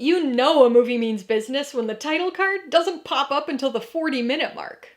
You know a movie means business when the title card doesn't pop up until the 40-minute mark.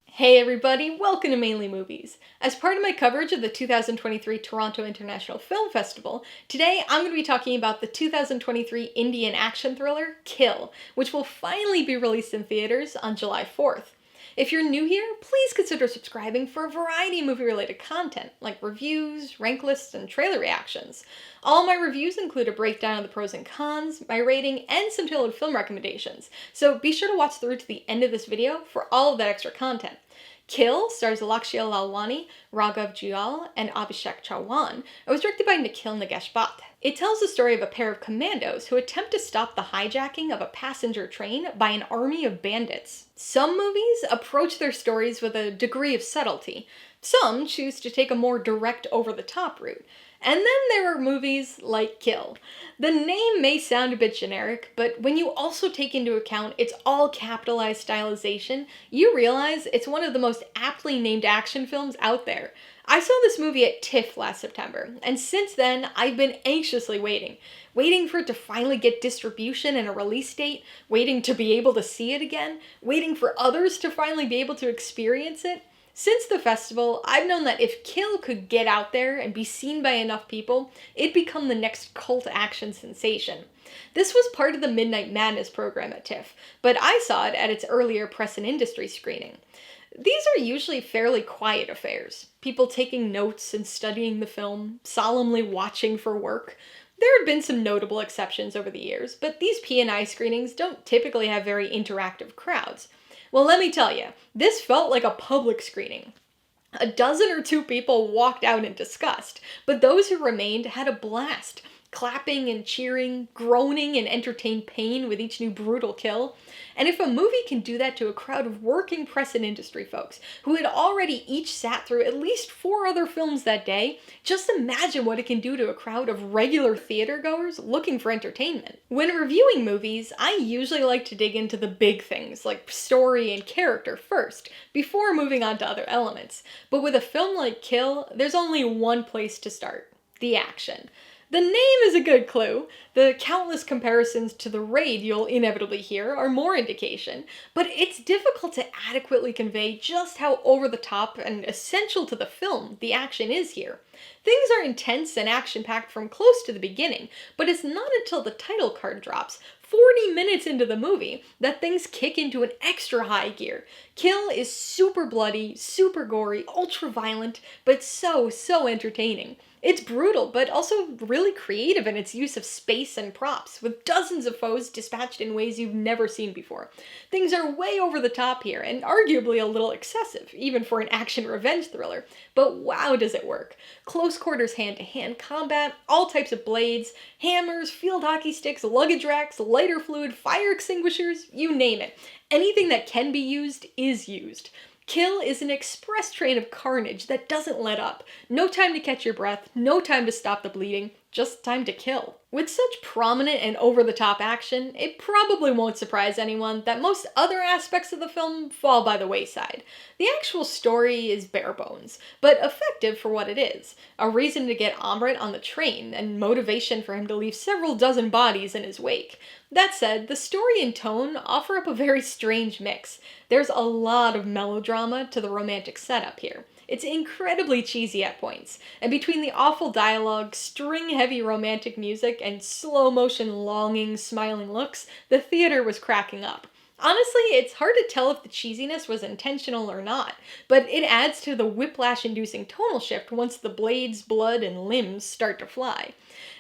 Hey everybody, welcome to Mainely Movies. As part of my coverage of the 2023 Toronto International Film Festival, today I'm going to be talking about the 2023 Indian action thriller, Kill, which will finally be released in theaters on July 4th. If you're new here, please consider subscribing for a variety of movie-related content, like reviews, rank lists, and trailer reactions. All my reviews include a breakdown of the pros and cons, my rating, and some tailored film recommendations, so be sure to watch through to the end of this video for all of that extra content. Kill stars Lakshya Lalwani, Raghav, Juyal, and Abhishek Chauhan, and was directed by Nikhil and Nagesh Bhat. It tells the story of a pair of commandos who attempt to stop the hijacking of a passenger train by an army of bandits. Some movies approach their stories with a degree of subtlety. Some choose to take a more direct, over-the-top route. And then there are movies like Kill. The name may sound a bit generic, but when you also take into account its all capitalized stylization, you realize it's one of the most aptly named action films out there. I saw this movie at TIFF last September, and since then, I've been anxiously waiting for it to finally get distribution and a release date, waiting to be able to see it again, waiting for others to finally be able to experience it. Since the festival, I've known that if Kill could get out there and be seen by enough people, it'd become the next cult action sensation. This was part of the Midnight Madness program at TIFF, but I saw it at its earlier press and industry screening. These are usually fairly quiet affairs, people taking notes and studying the film, solemnly watching for work. There have been some notable exceptions over the years, but these P&I screenings don't typically have very interactive crowds. Well, let me tell you, this felt like a public screening. A dozen or two people walked out in disgust, but those who remained had a blast, clapping and cheering, groaning in entertained pain with each new brutal kill. And if a movie can do that to a crowd of working press and industry folks who had already each sat through at least 4 other films that day, just imagine what it can do to a crowd of regular theatergoers looking for entertainment. When reviewing movies, I usually like to dig into the big things like story and character first, before moving on to other elements. But with a film like Kill, there's only one place to start: the action. The name is a good clue. The countless comparisons to The Raid you'll inevitably hear are more indication, but it's difficult to adequately convey just how over-the-top and essential to the film the action is here. Things are intense and action-packed from close to the beginning, but it's not until the title card drops, 40 minutes into the movie, that things kick into an extra high gear. Kill is super bloody, super gory, ultra-violent, but so entertaining. It's brutal, but also really creative in its use of space and props, with dozens of foes dispatched in ways you've never seen before. Things are way over the top here, and arguably a little excessive, even for an action revenge thriller, but wow does it work. Close quarters hand-to-hand combat, all types of blades, hammers, field hockey sticks, luggage racks, lighter fluid, fire extinguishers, you name it. Anything that can be used is used. Kill is an express train of carnage that doesn't let up. No time to catch your breath, no time to stop the bleeding, just time to kill. With such prominent and over-the-top action, it probably won't surprise anyone that most other aspects of the film fall by the wayside. The actual story is bare bones, but effective for what it is. A reason to get Amrit on the train, and motivation for him to leave several dozen bodies in his wake. That said, the story and tone offer up a very strange mix. There's a lot of melodrama to the romantic setup here. It's incredibly cheesy at points, and between the awful dialogue, string-heavy romantic music, and slow-motion longing, smiling looks, the theater was cracking up. Honestly, it's hard to tell if the cheesiness was intentional or not, but it adds to the whiplash-inducing tonal shift once the blades, blood, and limbs start to fly.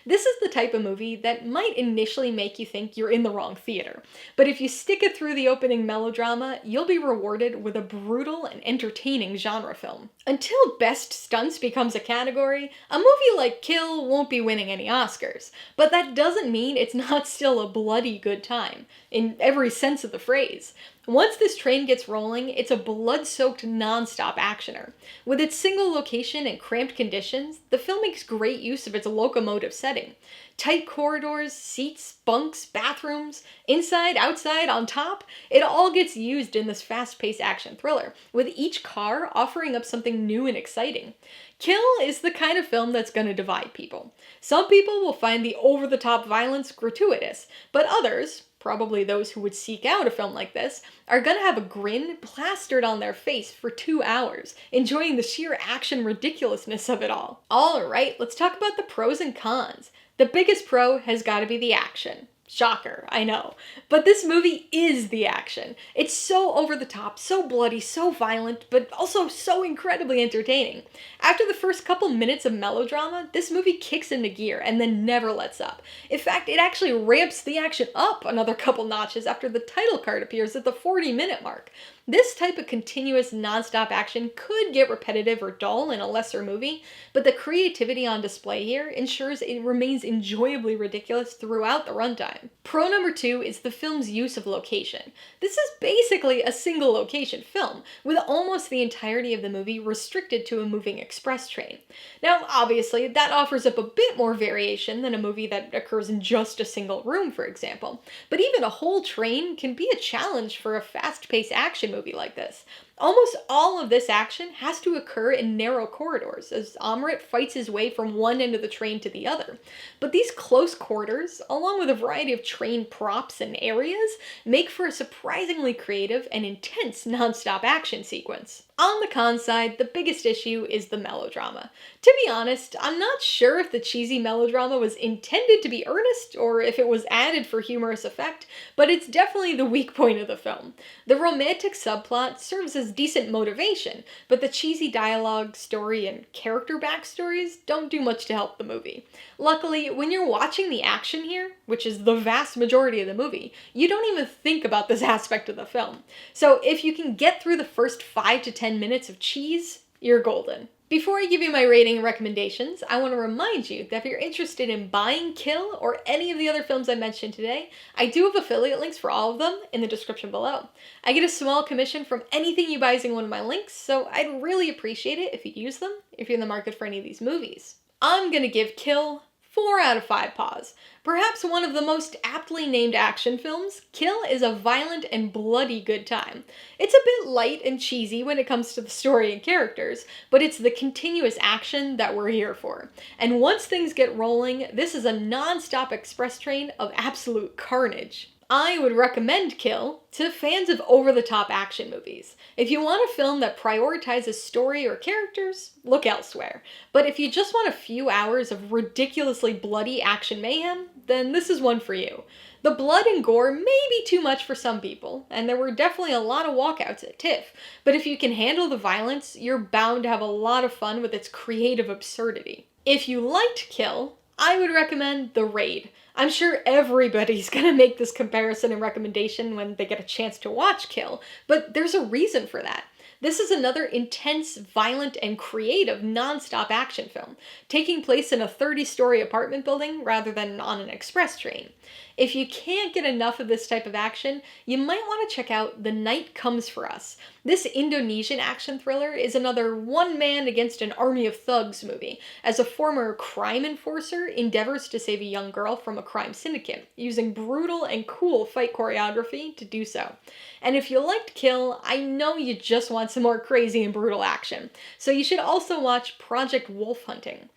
This is the type of movie that might initially make you think you're in the wrong theater, but if you stick it through the opening melodrama, you'll be rewarded with a brutal and entertaining genre film. Until Best Stunts becomes a category, a movie like Kill won't be winning any Oscars, but that doesn't mean it's not still a bloody good time, in every sense of the phrase. Once this train gets rolling, it's a blood-soaked, non-stop actioner. With its single location and cramped conditions, the film makes great use of its locomotive setting. Tight corridors, seats, bunks, bathrooms, inside, outside, on top, it all gets used in this fast-paced action thriller, with each car offering up something new and exciting. Kill is the kind of film that's gonna divide people. Some people will find the over-the-top violence gratuitous, but others, probably those who would seek out a film like this, are gonna have a grin plastered on their face for 2 hours, enjoying the sheer action ridiculousness of it all. Alright, let's talk about the pros and cons. The biggest pro has gotta be the action. Shocker, I know. But this movie is the action. It's so over the top, so bloody, so violent, but also so incredibly entertaining. After the first couple minutes of melodrama, this movie kicks into gear and then never lets up. In fact, it actually ramps the action up another couple notches after the title card appears at the 40-minute mark. This type of continuous non-stop action could get repetitive or dull in a lesser movie, but the creativity on display here ensures it remains enjoyably ridiculous throughout the runtime. Pro number 2 is the film's use of location. This is basically a single location film, with almost the entirety of the movie restricted to a moving express train. Now, obviously, that offers up a bit more variation than a movie that occurs in just a single room, for example, but even a whole train can be a challenge for a fast-paced action movie like this. Almost all of this action has to occur in narrow corridors as Amrit fights his way from one end of the train to the other. But these close quarters, along with a variety of train props and areas, make for a surprisingly creative and intense non-stop action sequence. On the con side, the biggest issue is the melodrama. To be honest, I'm not sure if the cheesy melodrama was intended to be earnest or if it was added for humorous effect, but it's definitely the weak point of the film. The romantic subplot serves as decent motivation, but the cheesy dialogue, story, and character backstories don't do much to help the movie. Luckily, when you're watching the action here, which is the vast majority of the movie, you don't even think about this aspect of the film. So if you can get through the first 5 to 10 minutes of cheese, you're golden. Before I give you my rating and recommendations, I want to remind you that if you're interested in buying Kill or any of the other films I mentioned today, I do have affiliate links for all of them in the description below. I get a small commission from anything you buy using one of my links, so I'd really appreciate it if you use them if you're in the market for any of these movies. I'm gonna give Kill 4 out of 5 paws. Perhaps one of the most aptly named action films, Kill is a violent and bloody good time. It's a bit light and cheesy when it comes to the story and characters, but it's the continuous action that we're here for. And once things get rolling, this is a non-stop express train of absolute carnage. I would recommend Kill to fans of over-the-top action movies. If you want a film that prioritizes story or characters, look elsewhere. But if you just want a few hours of ridiculously bloody action mayhem, then this is one for you. The blood and gore may be too much for some people, and there were definitely a lot of walkouts at TIFF, but if you can handle the violence, you're bound to have a lot of fun with its creative absurdity. If you liked Kill, I would recommend The Raid. I'm sure everybody's gonna make this comparison and recommendation when they get a chance to watch Kill, but there's a reason for that. This is another intense, violent, and creative non-stop action film, taking place in a 30-story apartment building rather than on an express train. If you can't get enough of this type of action, you might want to check out The Night Comes for Us. This Indonesian action thriller is another one man against an army of thugs movie, as a former crime enforcer endeavors to save a young girl from a crime syndicate, using brutal and cool fight choreography to do so. And if you liked Kill, I know you just want some more crazy and brutal action, so you should also watch Project Wolf Hunting.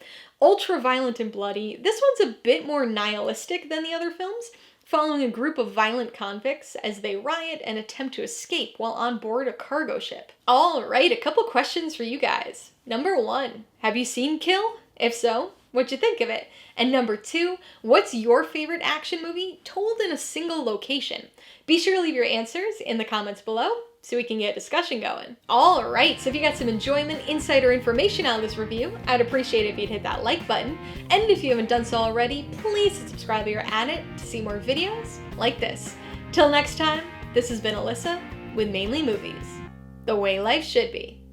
Ultra violent and bloody, this one's a bit more nihilistic than the other films, following a group of violent convicts as they riot and attempt to escape while on board a cargo ship. Alright, a couple questions for you guys. Number 1, have you seen Kill? If so, what'd you think of it? And number 2, what's your favorite action movie told in a single location? Be sure to leave your answers in the comments below so we can get a discussion going. Alright, so if you got some enjoyment, insight, or information out of this review, I'd appreciate it if you'd hit that like button. And if you haven't done so already, please subscribe if you're at it to see more videos like this. Till next time, this has been Alyssa with Mainly Movies, the way life should be.